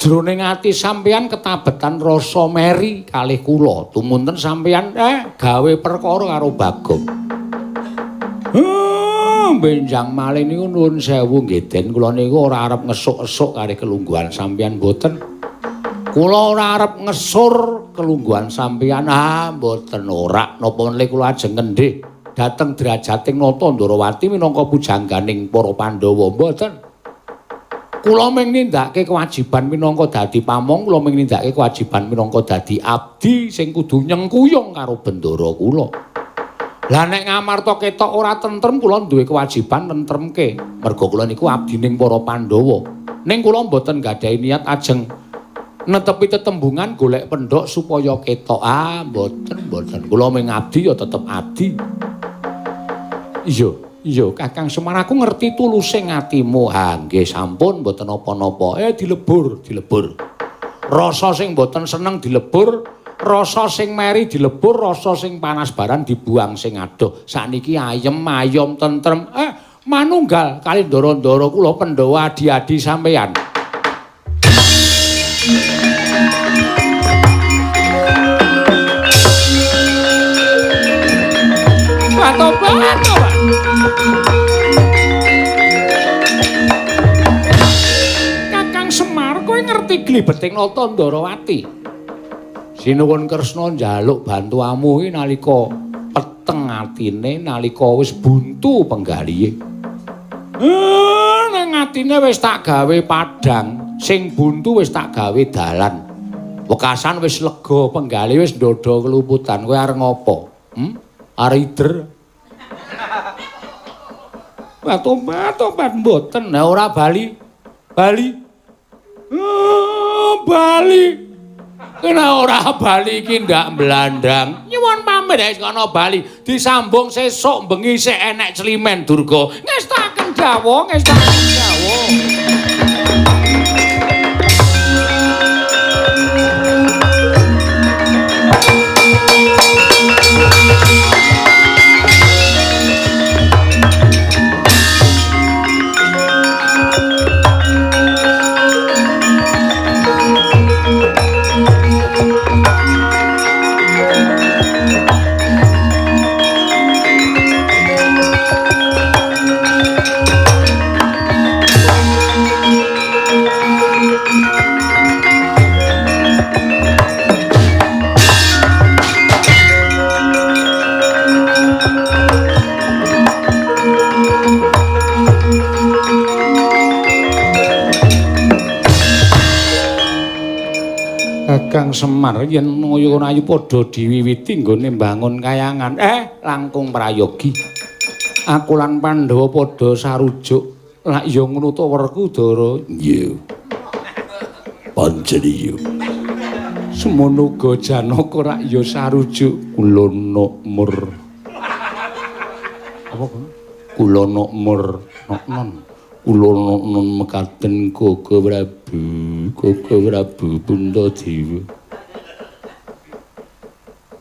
jroning ati sampeyan ketabetan rasa meri kalih kula. Tumunten sampeyan gawe perkara karo Bagong. Benjang malih niku nuwun sewu nggih Den, kula niku ora arep ngesuk-esuk kali kelungguhan sampeyan mboten. Kula ora arep ngesur kelungguhan sampeyan, mboten ora. Napa meneh kula ajeng ngendhih dhateng derajating Nata Ndarawati minangka pujangganing para Pandhawa mboten. Kula mung nindakake kewajiban minangka dadi pamong, kula mung nindakake kewajiban minangka dadi abdi sing kudu nyengkuyung karo bendara kula. Lah nek Ngamarta ketok ora tentrem kula duwe kewajiban nentremke. Merga kula niku abdining para Pandhawa. Ning kula mboten gadahi niat ajeng netepi tetembungan golek pendhok supaya ketok. Mboten. Kula mung abdi ya tetep abdi. Iya, Kakang Semar aku ngerti tulusing atimu. Nggih sampun mboten napa-napa. Dilebur. Rasa sing mboten seneng dilebur. Rasa sing meri dilebur, rasa sing panas baran dibuang sing adoh. Sakniki ayem, ayom, tentrem. Manunggal kali ndara-ndara kula Pandhawa adi-adi sampeyan. Tobat. Kakang Semar kowe ngerti glibeting Nata Ndarawati? Sinuwun Kresna njaluk bantuamu iki nalika peteng atine, nalika wis buntu penggalihe. Nang atine wis tak gawe padhang, sing buntu wis tak gawe dalan. Wekasan wis lega, penggali wis ndodho keluputan. Kowe arep ngopo? Arep ider. Tobat mboten. Nah ora bali. Bali. Kena ora bali iki ndak blandang. Nyuwun pamit wis kono bali. Disambung sesuk bengi sik enek Climen Durga. Ngestaken dawuh. Kang Semar yen Ngayanayu padha diwiwiti nggone mbangun kayangan. Langkung prayogi. Aku lan Pandhawa padha sarujuk. Lak ya ngono to werku Dara. Nggih. Pancen iya. Semono uga Janaka rak ya sarujuk kula Nokmur. Apa kok? Kula Nokmur Noknon. Kula Noknon mekaten Gaga Prabu Puntadewa.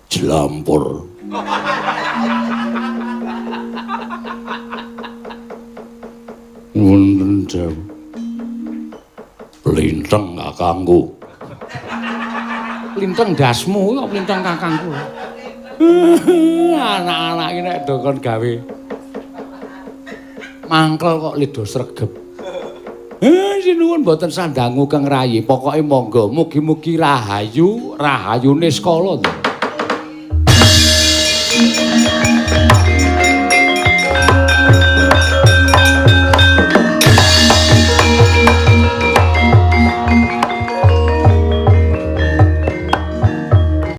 Jelampur. Wonten jam. Linteng kakangku. Linteng dasmu kok linteng kakangku. Anak-anak iki nek dokon gawe mangkel kok lido sregep. Sinuwun mboten sandangu Kang Rayi, pokoke monggo mugi-mugi rahayune skala.